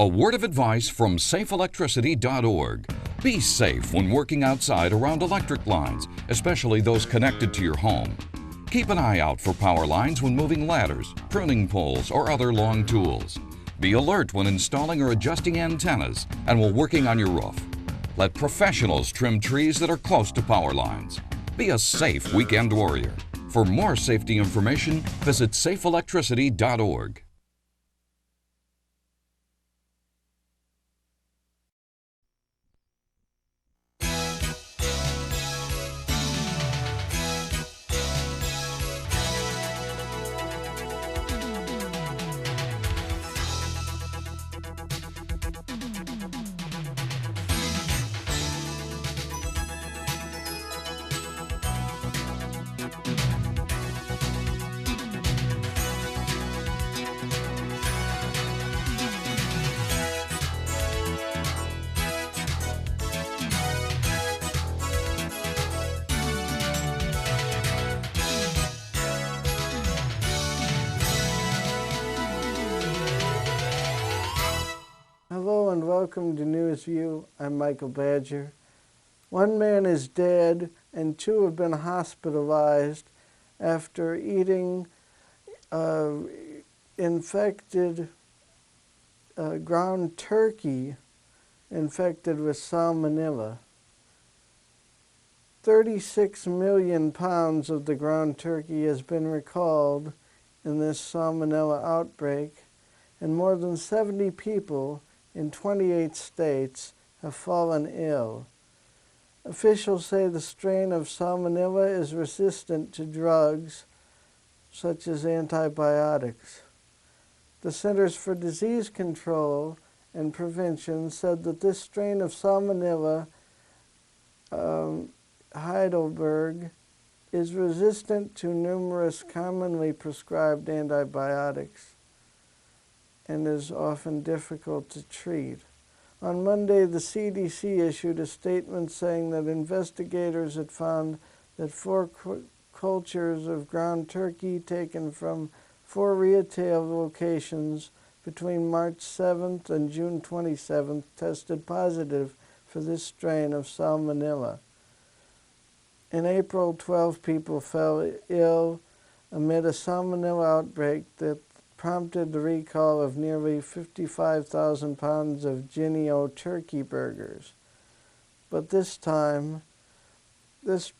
A word of advice from safeelectricity.org. Be safe when working outside around electric lines, especially those connected to your home. Keep an eye out for power lines when moving ladders, pruning poles, or other long tools. Be alert when installing or adjusting antennas and while working on your roof. Let professionals trim trees that are close to power lines. Be a safe weekend warrior. For more safety information, visit safeelectricity.org. Hello and welcome to News View. I'm Michael Badger. One man is dead and two have been hospitalized after eating infected ground turkey infected with salmonella. 36 million pounds of the ground turkey has been recalled in this salmonella outbreak, and more than 70 people in 28 states have fallen ill. Officials say the strain of salmonella is resistant to drugs such as antibiotics. The Centers for Disease Control and Prevention said that this strain of salmonella, Heidelberg, is resistant to numerous commonly prescribed antibiotics and is often difficult to treat. On Monday, the CDC issued a statement saying that investigators had found that 4 cultures of ground turkey taken from 4 retail locations between March 7th and June 27th tested positive for this strain of salmonella. In April, 12 people fell ill amid a salmonella outbreak that prompted the recall of nearly 55,000 pounds of Jennie-O turkey burgers. But this time, this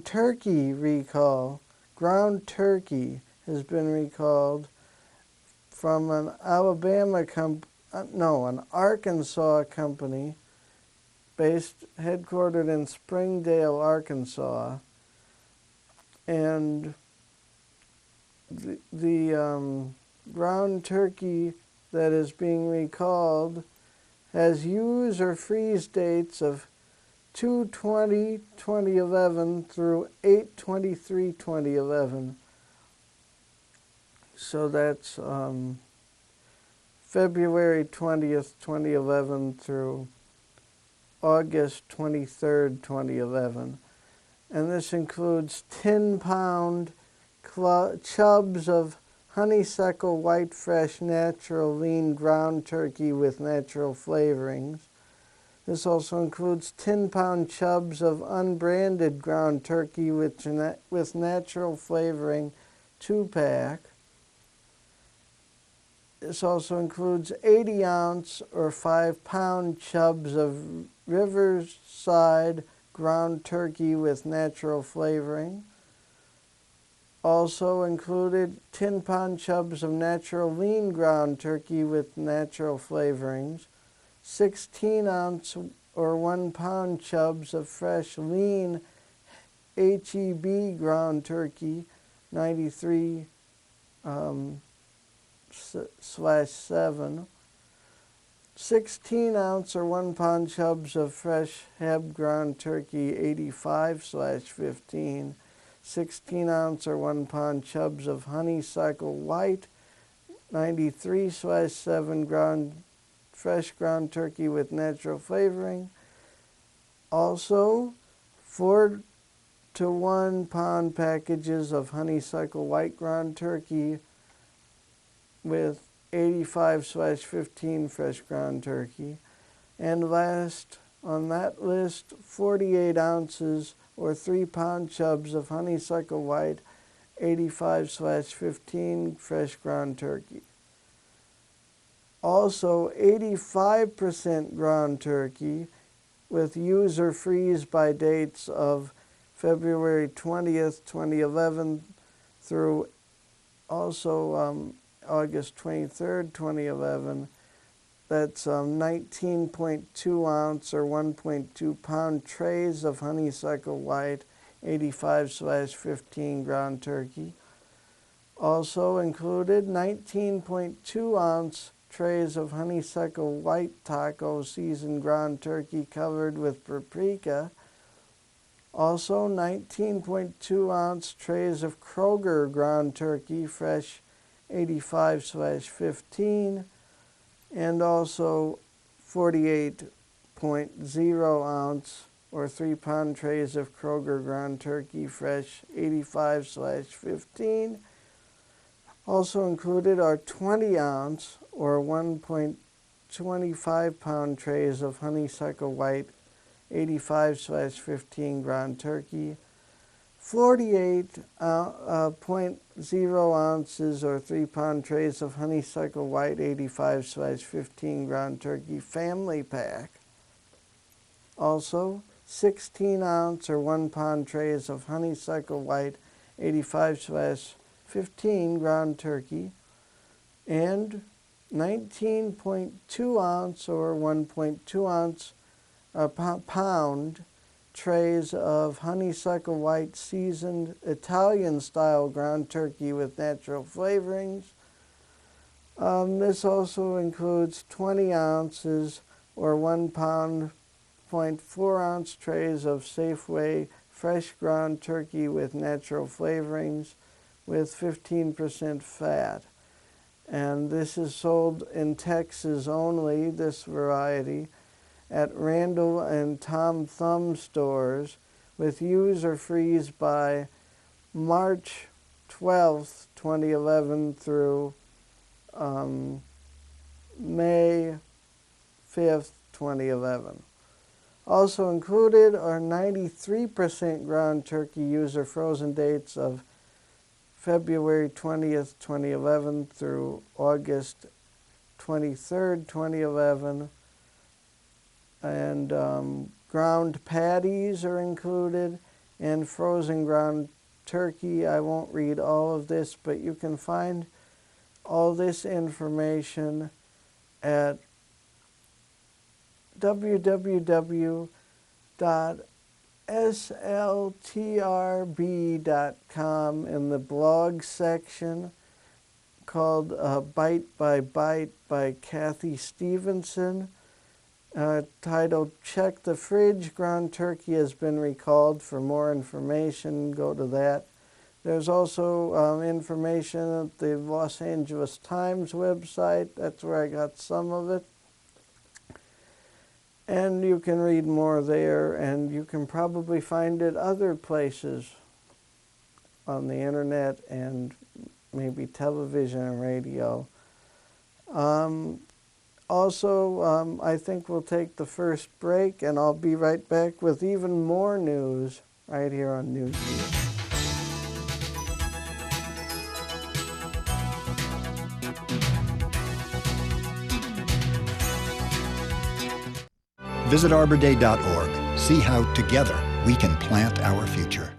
turkey recall, ground turkey, has been recalled from an Arkansas company headquartered in Springdale, Arkansas, and the ground turkey that is being recalled has use or freeze dates of 2/20/2011 through 8/23/2011. So that's February 20th, 2011 through August 23rd, 2011. And this includes 10-pound chubs of honeysuckle white fresh natural lean ground turkey with natural flavorings. This also includes 10-pound chubs of unbranded ground turkey with natural flavoring 2-pack. This also includes 80-ounce or 5-pound chubs of Riverside ground turkey with natural flavoring. Also included 10-pound chubs of natural lean ground turkey with natural flavorings, 16-ounce or 1-pound chubs of fresh lean HEB ground turkey, 93/7, 16-ounce or 1-pound chubs of fresh Heb ground turkey, 85/15, 16-ounce or 1-pound chubs of honeysuckle white, 93/7 fresh ground turkey with natural flavoring. Also, 4 to 1 pound packages of honeysuckle white ground turkey with 85/15 fresh ground turkey. And last on that list, 48 ounces or 3-pound chubs of honeysuckle white, 85/15 fresh ground turkey. Also, 85% ground turkey with use or freeze by dates of February 20th, 2011 through also August 23rd, 2011. That's 19.2 ounce or 1.2 pound trays of honeysuckle white, 85/15 ground turkey. Also included 19.2 ounce trays of honeysuckle white taco seasoned ground turkey covered with paprika. Also 19.2 ounce trays of Kroger ground turkey, fresh, 85/15. And also 48.0 ounce or 3-pound trays of Kroger ground turkey, fresh, 85/15. Also included are 20 ounce or 1.25 pound trays of honeysuckle white, 85/15 ground turkey. 48.0 ounces or 3-pound trays of honeysuckle white, 85/15 ground turkey family pack. Also 16 ounce or 1-pound trays of honeysuckle white, 85/15 ground turkey. And 19.2 ounce or 1.2 ounce pound trays of honeysuckle white seasoned Italian-style ground turkey with natural flavorings. This also includes 20 ounces or 1 pound, 0.4 ounce trays of Safeway fresh ground turkey with natural flavorings with 15% fat. And this is sold in Texas only, this variety, at Randall and Tom Thumb stores with use or freeze by March 12th, 2011 through May 5th, 2011. Also included are 93% ground turkey use or frozen dates of February 20th, 2011 through August 23rd, 2011. And ground patties are included, and frozen ground turkey. I won't read all of this, but you can find all this information at www.sltrb.com in the blog section called Bite by Bite by Kathy Stevenson. Titled Check the Fridge, Ground Turkey has been recalled. For more information, go to that. There's also information at the Los Angeles Times website. That's where I got some of it. And you can read more there, and you can probably find it other places on the internet and maybe television and radio. Also, I think we'll take the first break, and I'll be right back with even more news right here on Newsview. Visit arborday.org. See how together we can plant our future.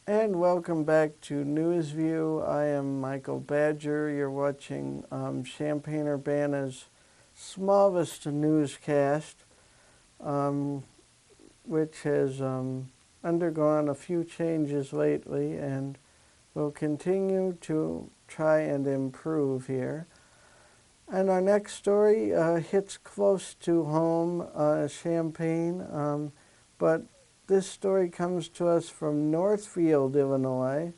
And welcome back to Newsview. I am Michael Badger. You're watching Champaign-Urbana's smallest newscast, which has undergone a few changes lately and will continue to try and improve here. And our next story hits close to home, Champaign, but this story comes to us from Northfield, Illinois,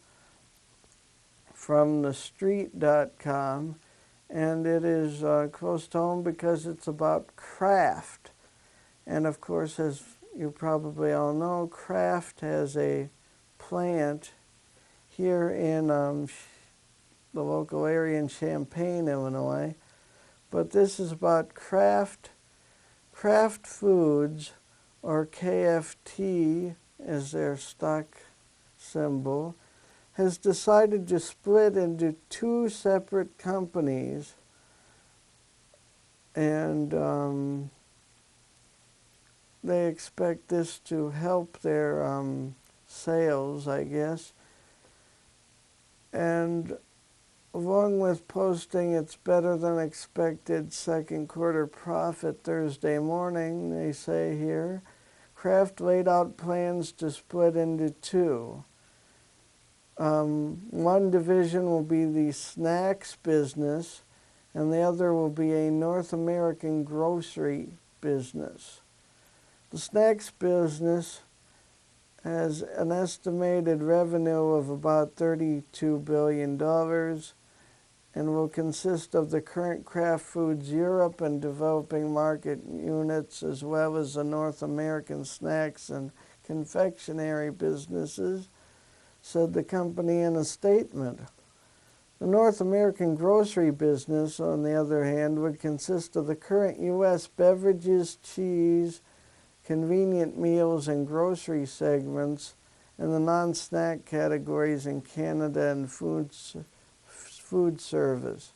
from thestreet.com, and it is close to home because it's about craft. And of course, as you probably all know, Kraft has a plant here in the local area in Champaign, Illinois. But this is about Kraft Foods, or KFT as their stock symbol, has decided to split into two separate companies. And they expect this to help their sales, I guess. And along with posting its better than expected second quarter profit Thursday morning, they say here, Kraft laid out plans to split into two. One division will be the snacks business, and the other will be a North American grocery business. The snacks business has an estimated revenue of about $32 billion and will consist of the current Kraft Foods Europe and developing market units, as well as the North American snacks and confectionery businesses, said the company in a statement. The North American grocery business, on the other hand, would consist of the current U.S. beverages, cheese, convenient meals, and grocery segments, and the non-snack categories in Canada and food service.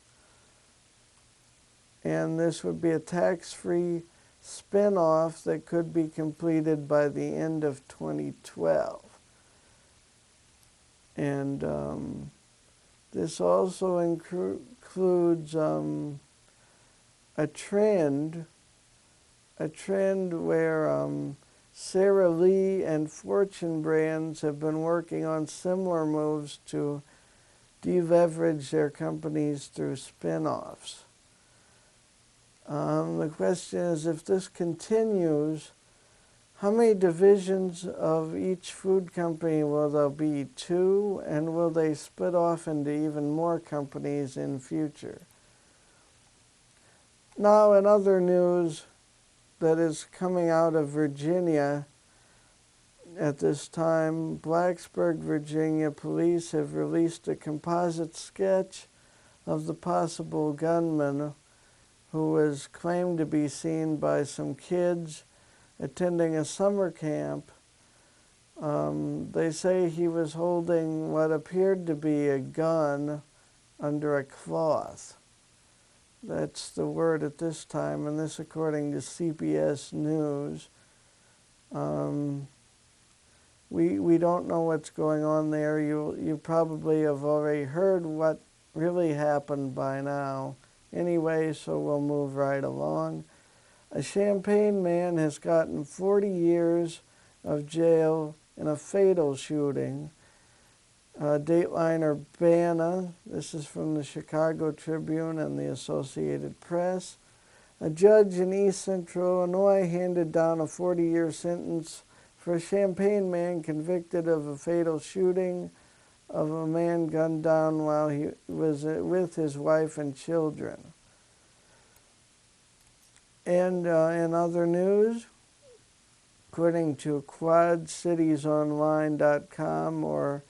And this would be a tax-free spin-off that could be completed by the end of 2012. And this also includes a trend where Sara Lee and Fortune Brands have been working on similar moves to deleverage their companies through spin-offs. The question is, if this continues, how many divisions of each food company will there be? Two, and will they split off into even more companies in future? Now, in other news that is coming out of Virginia at this time, Blacksburg, Virginia police have released a composite sketch of the possible gunman who was claimed to be seen by some kids attending a summer camp. They say he was holding what appeared to be a gun under a cloth. That's the word at this time, and this according to CBS News. We don't know what's going on there. You probably have already heard what really happened by now. Anyway, so we'll move right along. A Champaign man has gotten 40 years of jail in a fatal shooting. Dateline Urbana, this is from the Chicago Tribune and the Associated Press. A judge in East Central Illinois handed down a 40-year sentence for a Champaign man convicted of a fatal shooting of a man gunned down while he was with his wife and children. And in other news, according to QuadCitiesOnline.com, or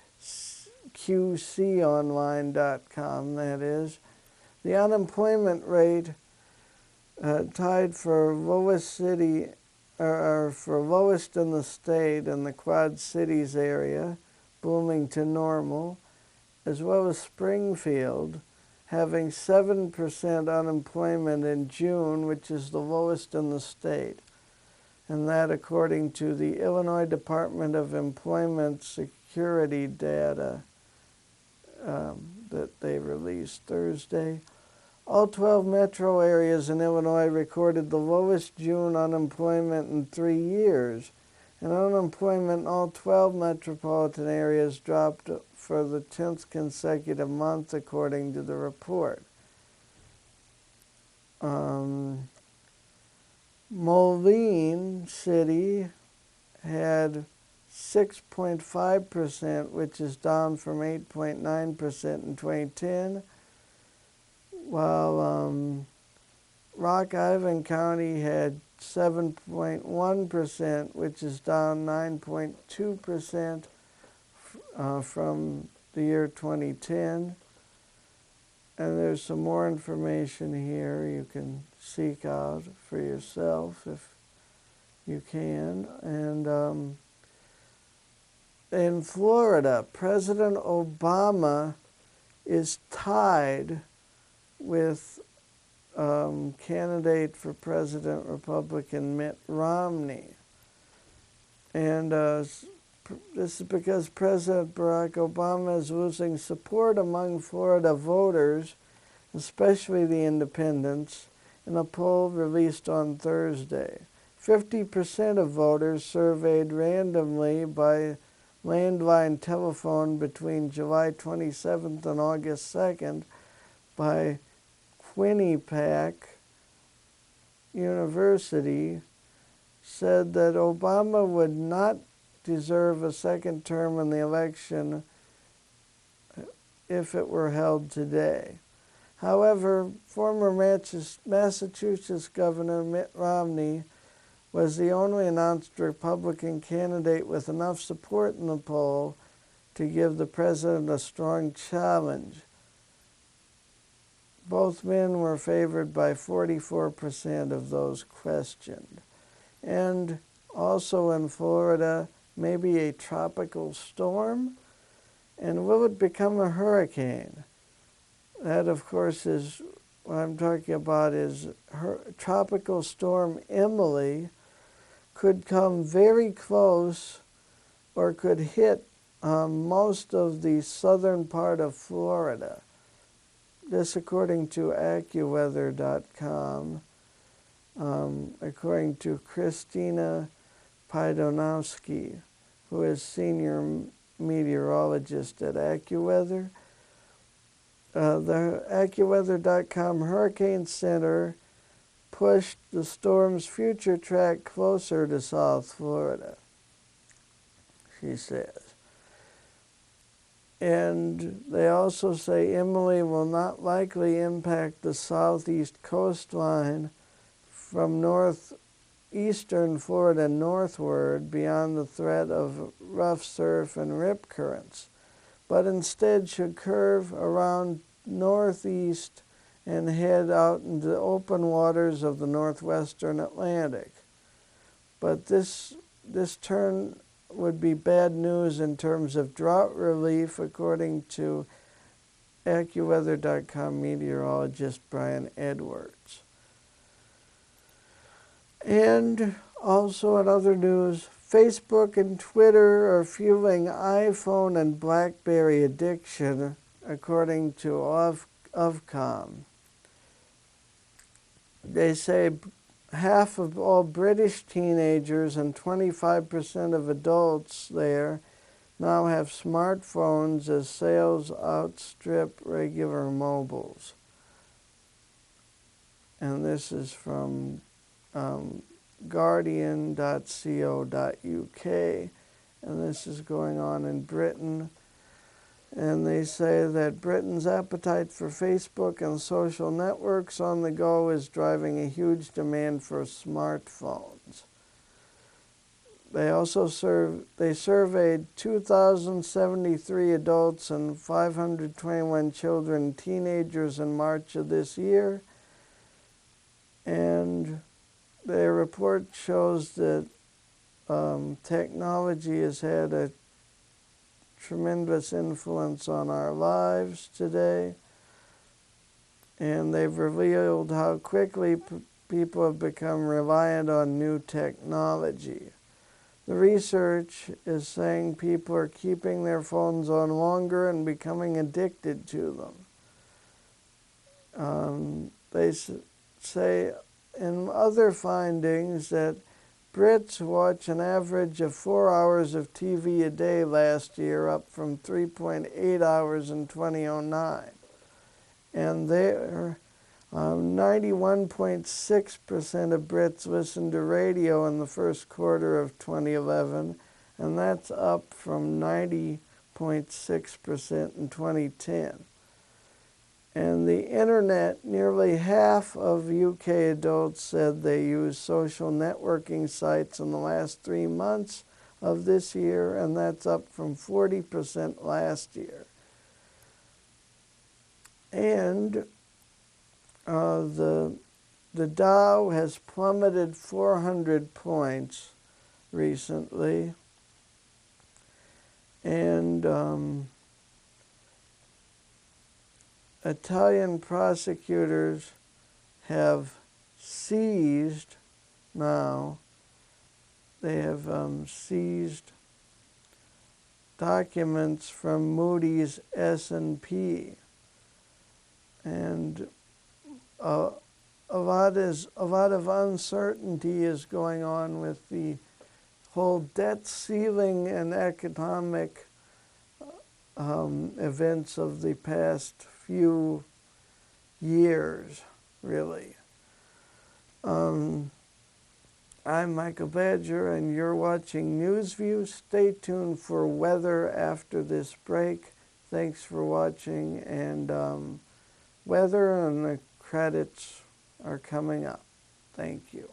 QCOnline.com, that is, the unemployment rate tied for lowest city, or for lowest in the state in the Quad Cities area, Bloomington Normal, as well as Springfield, having 7% unemployment in June, which is the lowest in the state. And that according to the Illinois Department of Employment Security data that they released Thursday. All 12 metro areas in Illinois recorded the lowest June unemployment in 3 years. And unemployment in all 12 metropolitan areas dropped for the 10th consecutive month, according to the report. Moline City had 6.5%, which is down from 8.9% in 2010, while Rock Island County had 7.1%, which is down 9.2% from the year 2010. And there's some more information here you can seek out for yourself if you can. And in Florida, President Obama is tied with candidate for president Republican Mitt Romney. And this is because President Barack Obama is losing support among Florida voters, especially the independents, in a poll released on Thursday. 50% of voters surveyed randomly by landline telephone between July 27th and August 2nd by Quinnipiac University said that Obama would not deserve a second term in the election if it were held today. However, former Massachusetts Governor Mitt Romney was the only announced Republican candidate with enough support in the poll to give the president a strong challenge. Both men were favored by 44% of those questioned. And also in Florida, maybe a tropical storm? And will it become a hurricane? That, of course, is what I'm talking about is Tropical Storm Emily could come very close or could hit most of the southern part of Florida. This according to AccuWeather.com, according to Christina Pydonowski, who is senior meteorologist at AccuWeather. The AccuWeather.com Hurricane Center pushed the storm's future track closer to South Florida, she says. And they also say Emily will not likely impact the southeast coastline from northeastern Florida northward beyond the threat of rough surf and rip currents, but instead should curve around northeast and head out into the open waters of the northwestern Atlantic. But this turn would be bad news in terms of drought relief, according to AccuWeather.com meteorologist Brian Edwards. And also in other news, Facebook and Twitter are fueling iPhone and BlackBerry addiction, according to Ofcom. They say half of all British teenagers and 25% of adults there now have smartphones as sales outstrip regular mobiles. And this is from guardian.co.uk, and this is going on in Britain. And they say that Britain's appetite for Facebook and social networks on the go is driving a huge demand for smartphones. They also surveyed 2,073 adults and 521 children and teenagers in March of this year. And their report shows that technology has had a tremendous influence on our lives today, and they've revealed how quickly people have become reliant on new technology. The research is saying people are keeping their phones on longer and becoming addicted to them. They say in other findings that Brits watch an average of 4 hours of TV a day last year, up from 3.8 hours in 2009. And there, 91.6% of Brits listened to radio in the first quarter of 2011, and that's up from 90.6% in 2010. And the internet, nearly half of UK adults said they used social networking sites in the last 3 months of this year, and that's up from 40% last year. And the Dow has plummeted 400 points recently, and Italian prosecutors have seized now, they have seized documents from Moody's S&P. And a lot of uncertainty is going on with the whole debt ceiling and economic events of the past few years, really. I'm Michael Badger, and you're watching NewsView. Stay tuned for weather after this break. Thanks for watching, and weather and the credits are coming up. Thank you.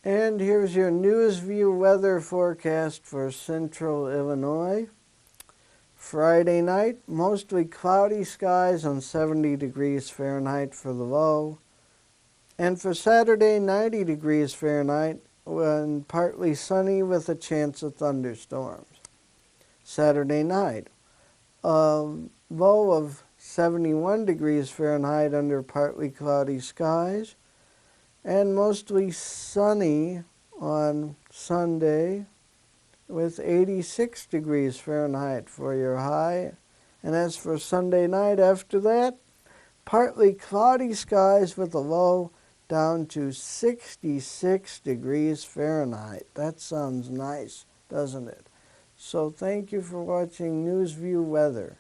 And here's your NewsView weather forecast for central Illinois. Friday night, mostly cloudy skies on 70 degrees Fahrenheit for the low. And for Saturday, 90 degrees Fahrenheit and partly sunny with a chance of thunderstorms. Saturday night, a low of 71 degrees Fahrenheit under partly cloudy skies, and mostly sunny on Sunday with 86 degrees Fahrenheit for your high. And as for Sunday night after that, partly cloudy skies with a low down to 66 degrees Fahrenheit. That sounds nice, doesn't it? So thank you for watching NewsView Weather.